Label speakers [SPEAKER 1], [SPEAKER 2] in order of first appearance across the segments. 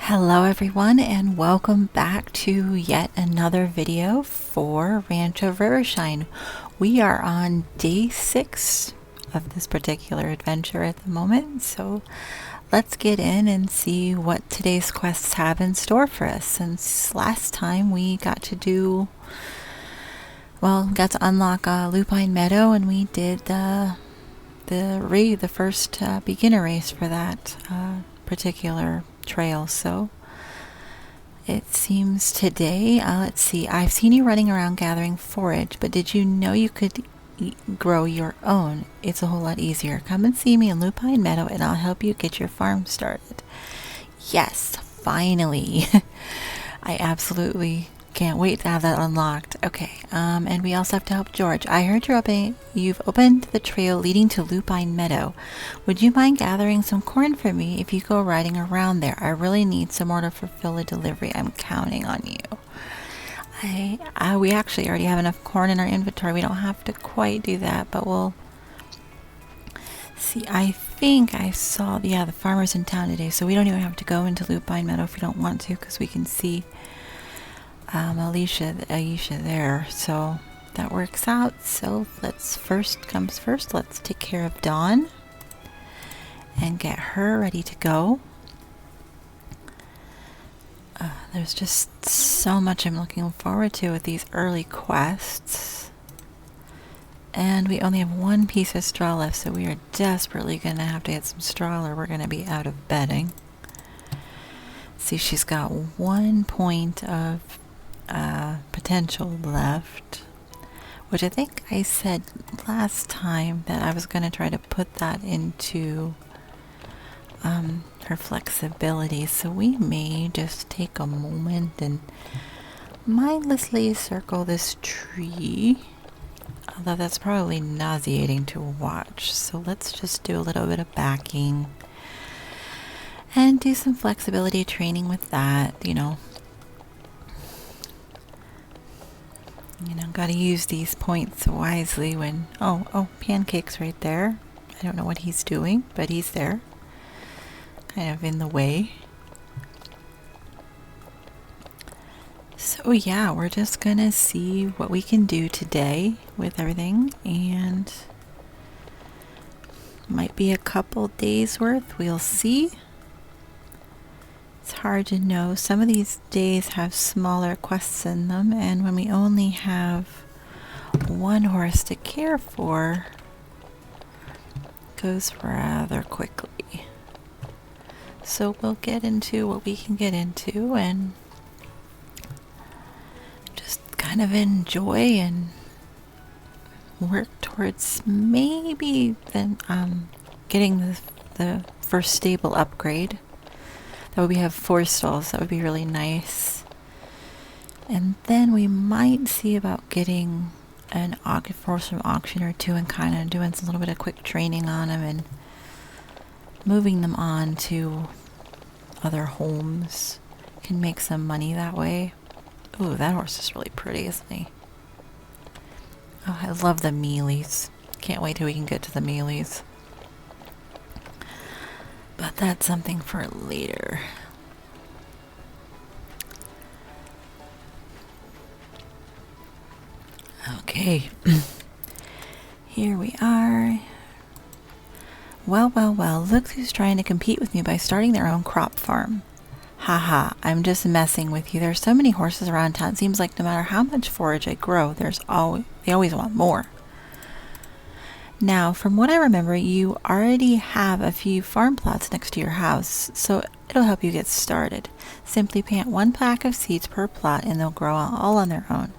[SPEAKER 1] Hello everyone, and welcome back to yet another video for Rancho Rivershine. We are on day 6 of this particular adventure at the moment, so let's get in and see what today's quests have in store for us. Since last time we got to unlock Lupine Meadow, and we did the first beginner race for that particular trail. So it seems today, let's see, I've seen you running around gathering forage, but did you know you could grow your own? It's a whole lot easier. Come and see me in Lupine Meadow and I'll help you get your farm started. Yes, finally. I absolutely can't wait to have that unlocked. Okay, and we also have to help George. I heard you've opened the trail leading to Lupine Meadow. Would you mind gathering some corn for me if you go riding around there? I really need some more to fulfill a delivery. I'm counting on you. We actually already have enough corn in our inventory. We don't have to quite do that, but we'll see. I think I saw, the farmer's in town today, so we don't even have to go into Lupine Meadow if we don't want to, because we can see Aisha there, so that works out. So let's first take care of Dawn and get her ready to go. There's just so much I'm looking forward to with these early quests, and we only have one piece of straw left, so we are desperately gonna have to get some straw or we're gonna be out of bedding. See, she's got 1 point of potential left, which I think I said last time that I was going to try to put that into her flexibility. So we may just take a moment and mindlessly circle this tree, although that's probably nauseating to watch. So let's just do a little bit of backing and do some flexibility training with that, gotta use these points wisely when... Oh, Pancake's right there. I don't know what he's doing, but he's there. Kind of in the way. So yeah, we're just gonna see what we can do today with everything, and might be a couple days worth. We'll see. It's hard to know. Some of these days have smaller quests in them, and when we only have one horse to care for, it goes rather quickly. So we'll get into what we can get into and just kind of enjoy and work towards maybe then getting the first stable upgrade. That would, we have 4 stalls. That would be really nice. And then we might see about getting an horse from auction or 2 and kind of doing a little bit of quick training on them and moving them on to other homes. Can make some money that way. Ooh, that horse is really pretty, isn't he? Oh, I love the mealies. Can't wait till we can get to the mealies. But that's something for later. Okay. Here we are. Well, look who's trying to compete with me by starting their own crop farm. Haha, I'm just messing with you. There's so many horses around town. It seems like no matter how much forage I grow, they always want more. Now, from what I remember, you already have a few farm plots next to your house, so it'll help you get started. Simply plant 1 pack of seeds per plot and they'll grow all on their own.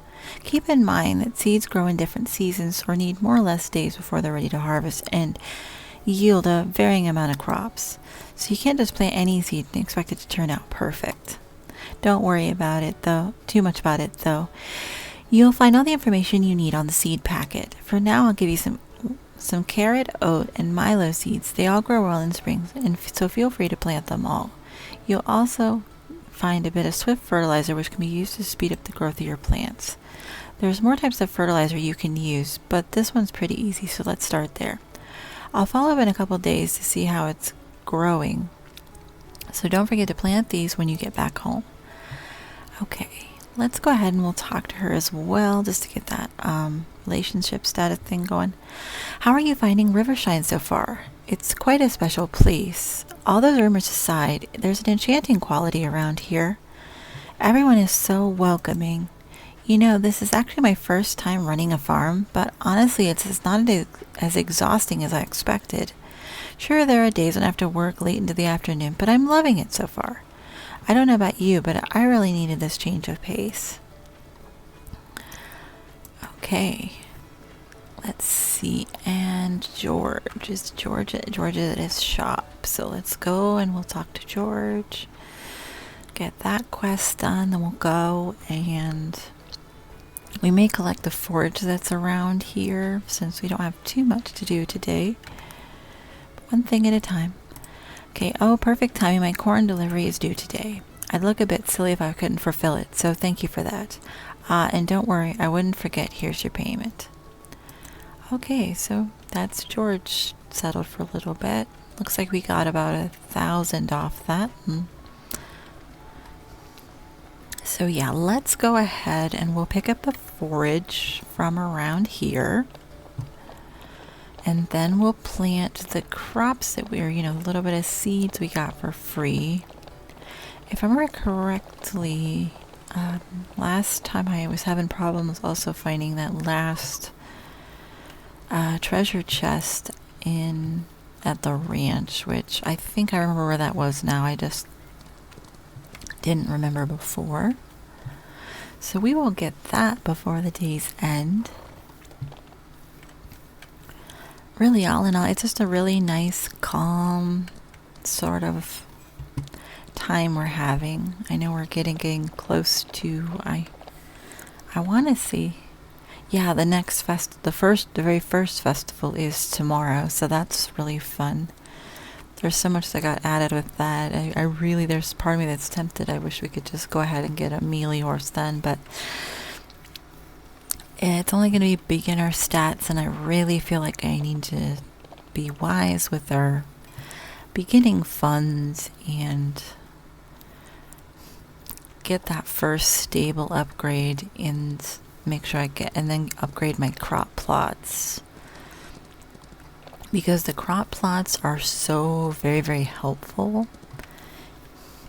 [SPEAKER 1] Keep in mind that seeds grow in different seasons or need more or less days before they're ready to harvest and yield a varying amount of crops. So you can't just plant any seed and expect it to turn out perfect. Don't worry about it too much about it though. You'll find all the information you need on the seed packet. For now, I'll give you some carrot, oat, and milo seeds. They all grow well in spring, and so feel free to plant them all. You'll also find a bit of swift fertilizer which can be used to speed up the growth of your plants. There's more types of fertilizer you can use, but this one's pretty easy, so let's start there. I'll follow up in a couple days to see how it's growing. So don't forget to plant these when you get back home. Okay, let's go ahead and we'll talk to her as well, just to get that relationship status thing going. How are you finding Rivershine so far? It's quite a special place. All those rumors aside, there's an enchanting quality around here. Everyone is so welcoming. You know, this is actually my first time running a farm, but honestly, it's not as exhausting as I expected. Sure, there are days when I have to work late into the afternoon, but I'm loving it so far. I don't know about you, but I really needed this change of pace. Okay. Let's see. And George. Is George at his shop. So let's go and we'll talk to George. Get that quest done. Then we'll go and we may collect the forage that's around here since we don't have too much to do today. One thing at a time. Okay, oh, perfect timing. My corn delivery is due today. I'd look a bit silly if I couldn't fulfill it, so thank you for that. And don't worry, I wouldn't forget. Here's your payment. Okay, so that's George settled for a little bit. Looks like we got about 1,000 off that. So yeah, let's go ahead and we'll pick up the forage from around here. And then we'll plant the crops that we're, a little bit of seeds we got for free. If I remember correctly, last time I was having problems also finding that last treasure chest at the ranch, which I think I remember where that was now. I just didn't remember before. So we will get that before the day's end. Really, all in all, it's just a really nice, calm sort of time we're having. I know we're getting close to, I want to see. Yeah, the very first festival is tomorrow, so that's really fun. There's so much that got added with that. I really, there's part of me that's tempted. I wish we could just go ahead and get a melee horse then, but it's only going to be beginner stats, and I really feel like I need to be wise with our beginning funds and get that first stable upgrade and make sure and then upgrade my crop plots. Because the crop plots are so very, very helpful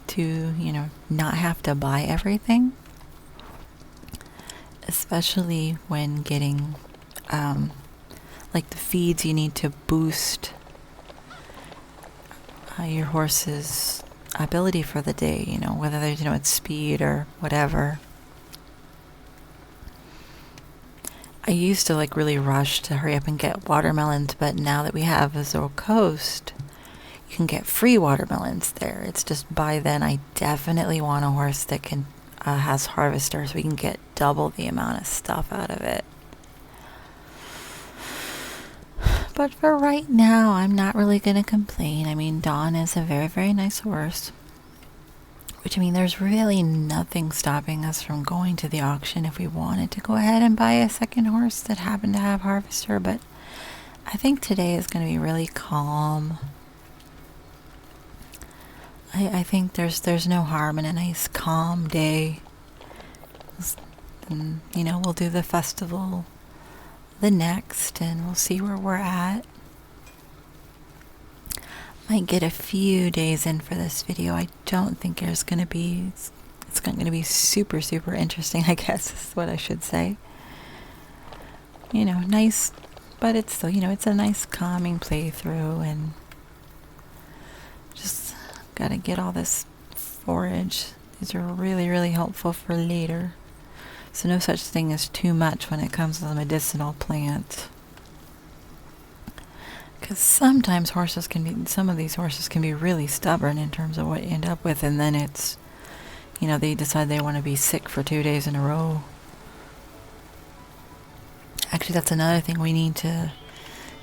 [SPEAKER 1] to, not have to buy everything. Especially when getting, like the feeds you need to boost your horse's ability for the day, whether there's, it's speed or whatever. I used to really rush to hurry up and get watermelons, but now that we have Azure Coast, you can get free watermelons there. It's just by then I definitely want a horse that can has harvester so we can get double the amount of stuff out of it. But for right now, I'm not really going to complain. I mean, Dawn is a very, very nice horse. Which, there's really nothing stopping us from going to the auction if we wanted to go ahead and buy a second horse that happened to have harvester. But I think today is going to be really calm. I think there's no harm in a nice calm day. And, we'll do the festival the next and we'll see where we're at. Might get a few days in for this video. I don't think there's going to be, it's going to be super, super interesting, I guess is what I should say. Nice, but it's still, it's a nice calming playthrough and just gotta get all this forage. These are really, really helpful for later. So no such thing as too much when it comes to the medicinal plant. Because sometimes some of these horses can be really stubborn in terms of what you end up with, and then it's, they decide they want to be sick for 2 days in a row. Actually, that's another thing. We need to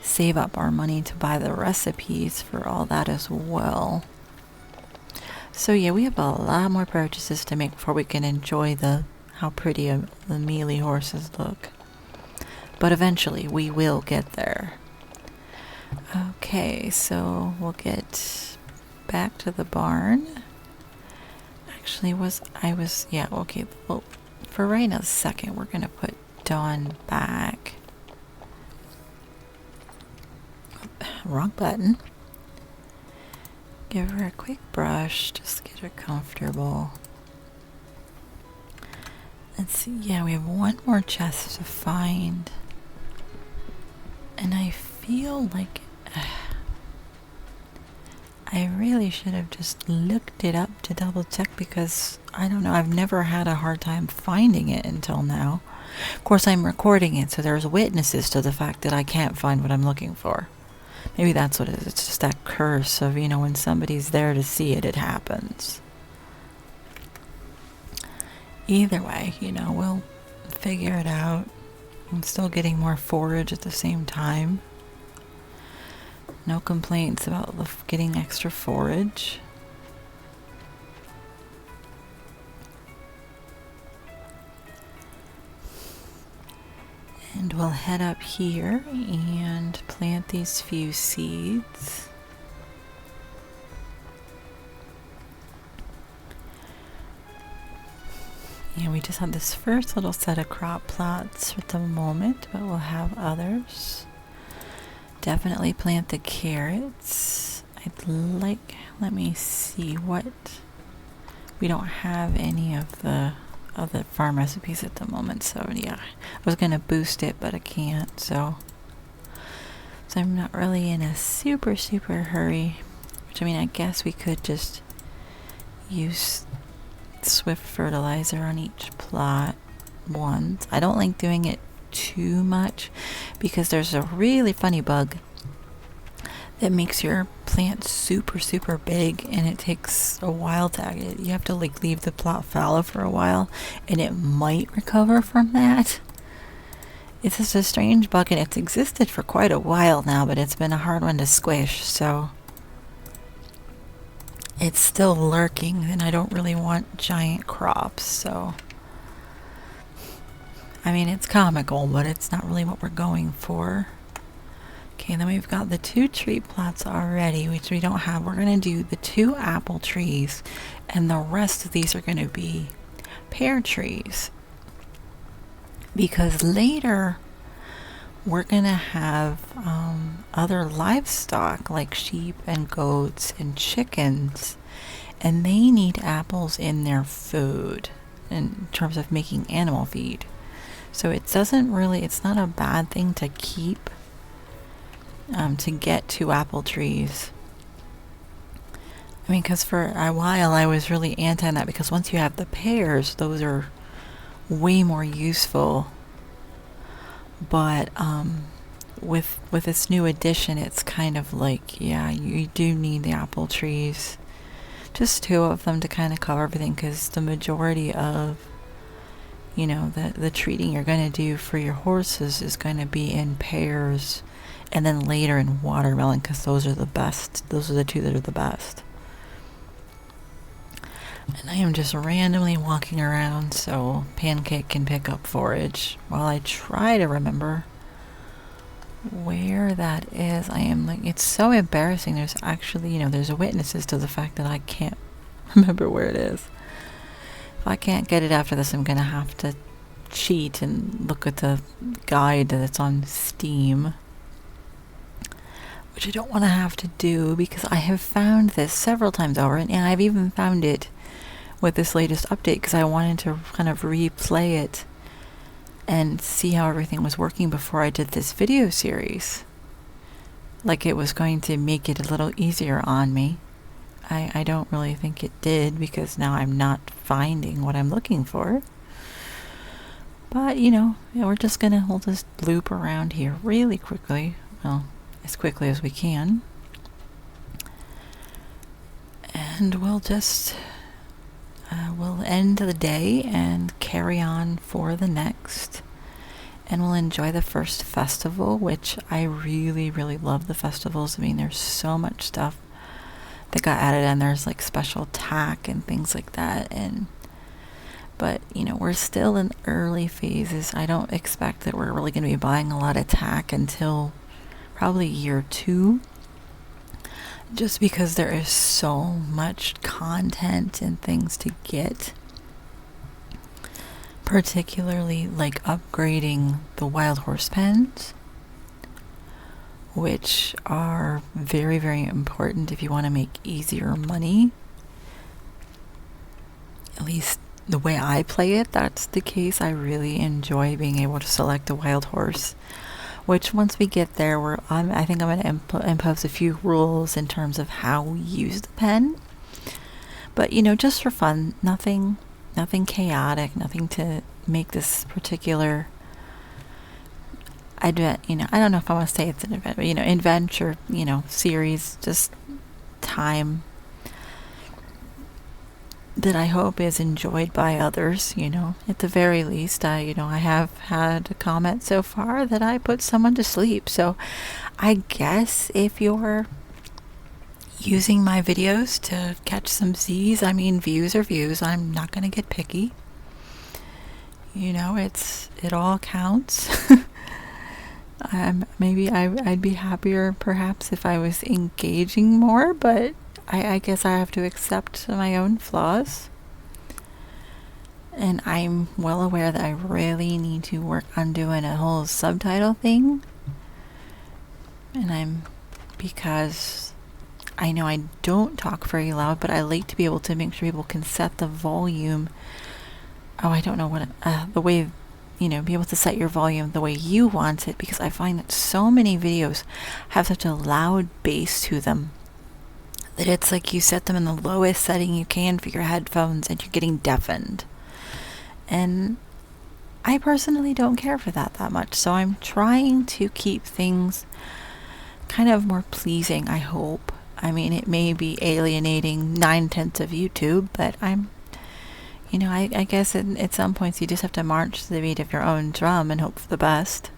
[SPEAKER 1] save up our money to buy the recipes for all that as well. So yeah, we have a lot more purchases to make before we can enjoy how pretty the melee horses look. But eventually we will get there. Okay, so we'll get back to the barn. Actually, yeah, okay. Well, for right now, second, we're going to put Dawn back. Wrong button. Give her a quick brush, just get her comfortable. Let's see, yeah, we have one more chest to find. And I feel like I really should have just looked it up to double check, because I don't know, I've never had a hard time finding it until now. Of course, I'm recording it, so there's witnesses to the fact that I can't find what I'm looking for. Maybe that's what it is. It's just that curse of, you know, when somebody's there to see it, it happens. Either way, you know, we'll figure it out. I'm still getting more forage at the same time. No complaints about getting extra forage. And we'll head up here and plant these few seeds. And we just have this first little set of crop plots at the moment, but we'll have others. Definitely plant the carrots. Let me see what, we don't have any of the other farm recipes at the moment, so yeah. I was going to boost it, but I can't, so I'm not really in a super hurry. Which, I mean, I guess we could just use Swift fertilizer on each plot once. I don't like doing it too much because there's a really funny bug that makes your plant super big, and it takes a while to act. You have to like leave the plot fallow for a while, and it might recover from that. It's just a strange bug, and it's existed for quite a while now, but it's been a hard one to squish, so it's still lurking, and I don't really want giant crops, so I mean, it's comical, but it's not really what we're going for. Okay, then we've got the 2 tree plots already, which we don't have. We're going to do the 2 apple trees, and the rest of these are going to be pear trees. Because later, we're going to have other livestock, like sheep and goats and chickens, and they need apples in their food, in terms of making animal feed. So it's not a bad thing to keep, to get 2 apple trees. I mean, because for a while I was really anti that, because once you have the pears, those are way more useful. But with this new addition, it's kind of like, yeah, you do need the apple trees. Just 2 of them to kind of cover everything, because the majority of, you know, the treating you're going to do for your horses is going to be in pears, and then later in watermelon, because those are the best. Those are the 2 that are the best. And I am just randomly walking around so Pancake can pick up forage while I try to remember where that is. I am like, it's so embarrassing. There's actually, you know, there's witnesses to the fact that I can't remember where it is. If I can't get it after this, I'm going to have to cheat and look at the guide that's on Steam, which I don't want to have to do, because I have found this several times over, and I've even found it with this latest update, because I wanted to kind of replay it and see how everything was working before I did this video series. Like it was going to make it a little easier on me. I don't really think it did, because now I'm not finding what I'm looking for. But, you know, we'll just loop around here really quickly. Well, as quickly as we can. And we'll just, we'll end the day and carry on for the next. And we'll enjoy the first festival, which I really love the festivals. I mean, there's so much stuff that got added, and there's like special tack and things like that. But you know, we're still in early phases. I don't expect that we're really going to be buying a lot of tack until probably year 2. just because there is so much content and things to get, particularly like upgrading the wild horse pens, which are very, very important if you want to make easier money. At least the way I play it, that's the case. I really enjoy being able to select a wild horse, which once we get there, I think I'm going to impose a few rules in terms of how we use the pen. But, just for fun, nothing chaotic, nothing to make this particular I don't know if I want to say it's an adventure, adventure, series, just time that I hope is enjoyed by others, at the very least. I have had a comment so far that I put someone to sleep. So I guess if you're using my videos to catch some Z's, views are views. I'm not going to get picky. It all counts. Maybe I'd be happier perhaps if I was engaging more, but I guess I have to accept my own flaws. And I'm well aware that I really need to work on doing a whole subtitle thing. Because I know I don't talk very loud, but I like to be able to make sure people can set the volume. Oh, I don't know what, the way, be able to set your volume the way you want it, because I find that so many videos have such a loud bass to them that it's like you set them in the lowest setting you can for your headphones and you're getting deafened. And I personally don't care for that much, so I'm trying to keep things kind of more pleasing, I hope. It may be alienating 9/10 of YouTube, but I guess at some points you just have to march to the beat of your own drum and hope for the best.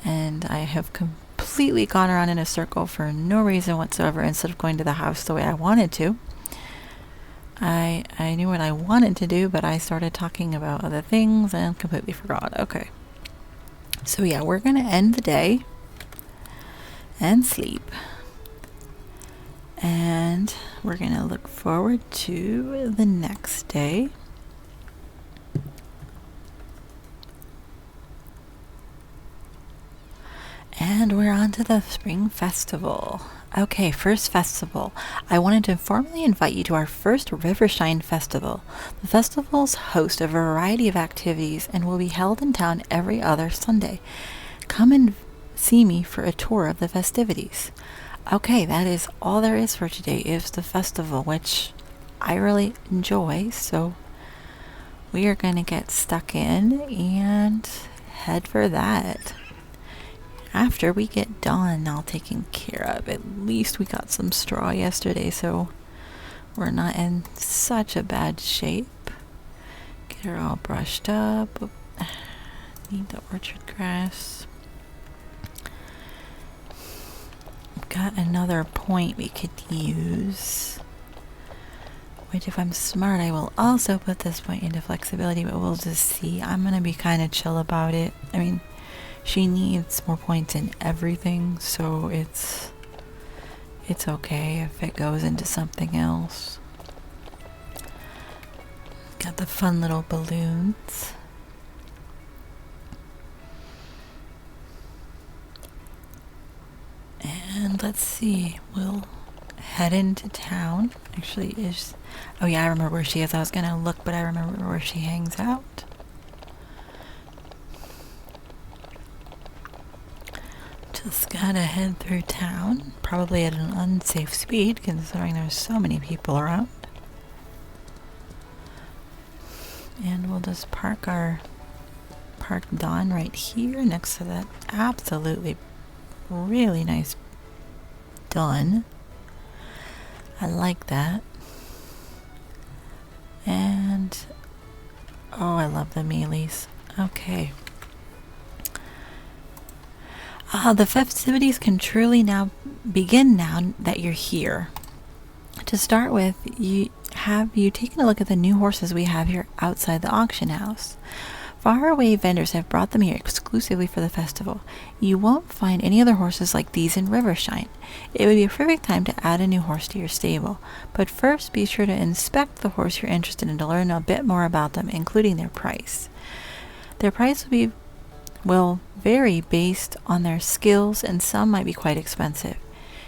[SPEAKER 1] And I have completely gone around in a circle for no reason whatsoever instead of going to the house the way I wanted to. I knew what I wanted to do, but I started talking about other things and completely forgot. Okay. So yeah, we're going to end the day and sleep. And we're going to look forward to the next day. And we're on to the Spring Festival. Okay, first festival. I wanted to formally invite you to our first Rivershine Festival. The festivals host a variety of activities and will be held in town every other Sunday. Come and see me for a tour of the festivities. Okay, that is all there is for today, is the festival, which I really enjoy, so we are going to get stuck in and head for that. After we get Dawn all taken care of, at least we got some straw yesterday, so we're not in such a bad shape. Get her all brushed up. Need the orchard grass. Got another point we could use, which if I'm smart I will also put this point into flexibility, but we'll just see. I'm gonna be kind of chill about it. She needs more points in everything, so it's okay if it goes into something else. Got the fun little balloons. And let's see, we'll head into town. Actually, oh yeah, I remember where she is. I was gonna look, but I remember where she hangs out. Just gotta head through town, probably at an unsafe speed considering there's so many people around. And we'll just park Dawn right here next to that absolutely really nice dun. I like that. And oh, I love the mealies. Okay. The festivities can truly now begin now that you're here. To start with, have you taken a look at the new horses we have here outside the auction house? Faraway vendors have brought them here exclusively for the festival. You won't find any other horses like these in Rivershine. It would be a perfect time to add a new horse to your stable, but first be sure to inspect the horse you're interested in to learn a bit more about them, including their price. Their price will vary based on their skills, and some might be quite expensive.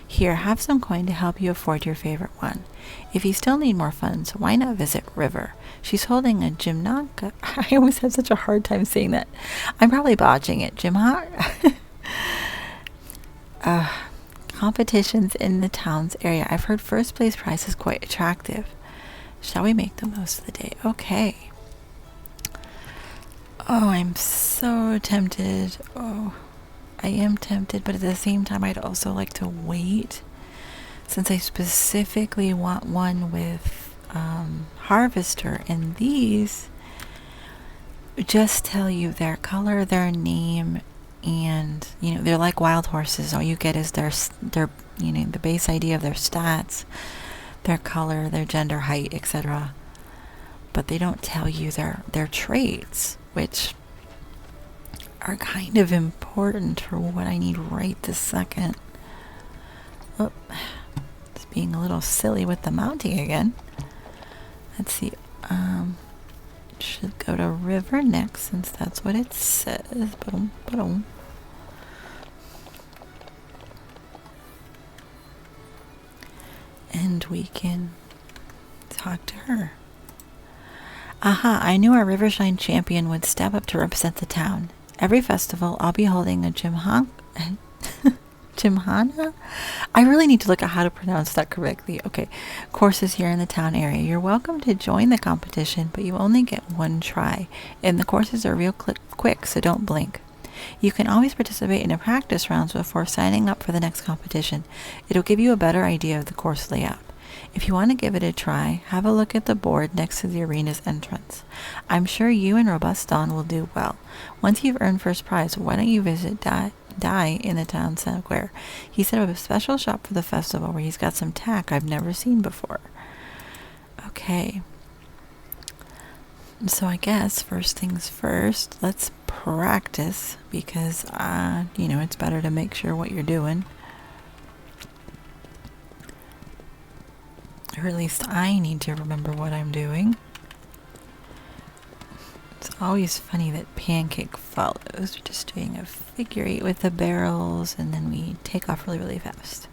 [SPEAKER 1] Here, have some coin to help you afford your favorite one. If you still need more funds, why not visit River? She's holding a gymnaka. I always have such a hard time saying that. I'm probably botching it. Competitions in the town's area. I've heard first place prize is quite attractive. Shall we make the most of the day? Okay. Oh, I'm so tempted. Oh, I am tempted, but at the same time, I'd also like to wait, since I specifically want one with Harvester, and these just tell you their color, their name, and they're like wild horses. All you get is their the base idea of their stats, their color, their gender, height, etc. But they don't tell you their traits, which are kind of important for what I need right this second. Oh, it's being a little silly with the mounting again. Let's see. Should go to River next, since that's what it says. Boom, boom. And we can talk to her. Aha, I knew our Rivershine champion would step up to represent the town. Every festival, I'll be holding a gymkhana? I really need to look at how to pronounce that correctly. Okay, courses here in the town area. You're welcome to join the competition, but you only get one try. And the courses are real quick, so don't blink. You can always participate in a practice rounds before signing up for the next competition. It'll give you a better idea of the course layout. If you want to give it a try, have a look at the board next to the arena's entrance. I'm sure you and Robust Don will do well. Once you've earned first prize, why don't you visit Dai in the town square? He set up a special shop for the festival where he's got some tack I've never seen before. Okay. So I guess first things first, let's practice, because it's better to make sure what you're doing. Or at least I need to remember what I'm doing. It's always funny that Pancake follows. We're just doing a figure 8 with the barrels, and then we take off really, really fast.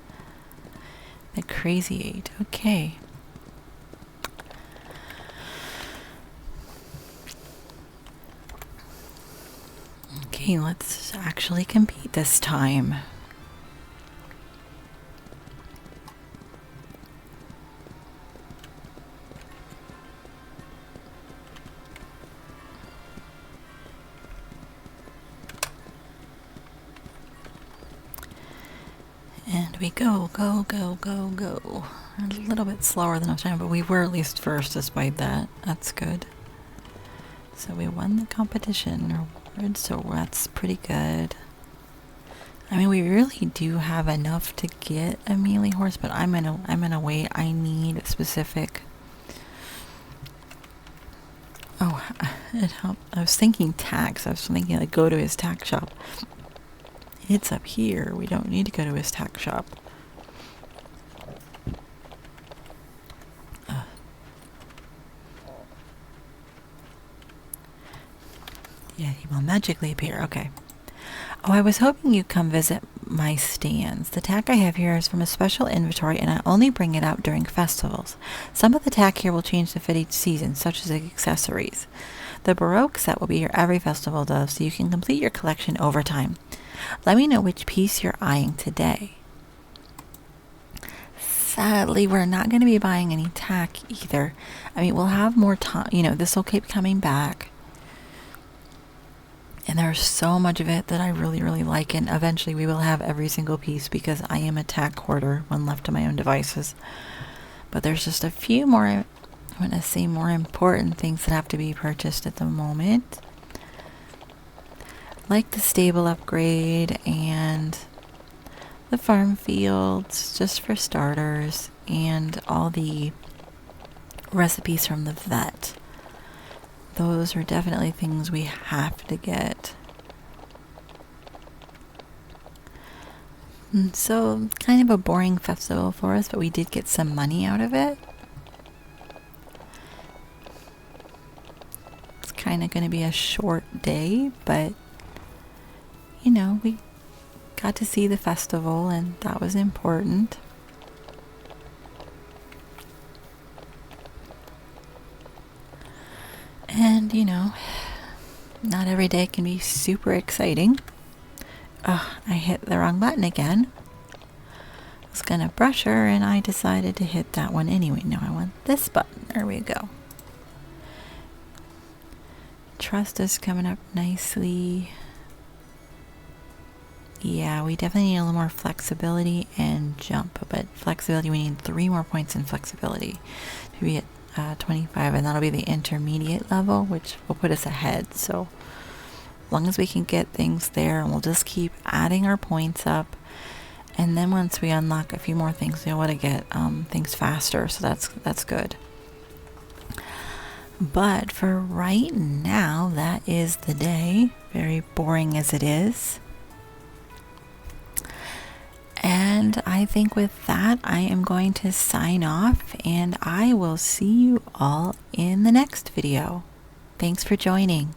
[SPEAKER 1] The crazy 8. Okay. Okay, let's actually compete this time. And we go. A little bit slower than I was trying, but we were at least first despite that. That's good. So we won the competition reward, so that's pretty good. I mean, we really do have enough to get a melee horse, but I'm gonna wait. I need a specific. Oh, it helped. I was thinking tax. I was thinking like go to his tack shop. It's up here. We don't need to go to his tack shop. Yeah, he will magically appear. Okay. Oh, I was hoping you'd come visit my stands. The tack I have here is from a special inventory, and I only bring it out during festivals. Some of the tack here will change to fit each season, such as accessories. The Baroque set will be here every festival, though, so you can complete your collection over time. Let me know which piece you're eyeing today. Sadly, we're not going to be buying any tack either. I mean, we'll have more time. This will keep coming back. And there's so much of it that I really, really like. And eventually we will have every single piece, because I am a tack hoarder when left to my own devices. But there's just a few more, I'm going to say, more important things that have to be purchased at the moment. Like the stable upgrade and the farm fields, just for starters. And all the recipes from the vet. those are definitely things we have to get. And so, kind of a boring festival for us, but we did get some money out of it. It's kind of going to be a short day, but you know, we got to see the festival, and that was important. And, you know, not every day can be super exciting. Oh, I hit the wrong button again. I was gonna brush her, and I decided to hit that one anyway. No, I want this button. There we go. Trust is coming up nicely. Yeah, we definitely need a little more flexibility and jump. But flexibility, we need 3 more points in flexibility to be at 25, and that'll be the intermediate level, which will put us ahead. So as long as we can get things there, and we'll just keep adding our points up. And then once we unlock a few more things, we'll want to get things faster. So that's good. But for right now, that is the day. Very boring as it is. And I think with that, I am going to sign off, and I will see you all in the next video. Thanks for joining.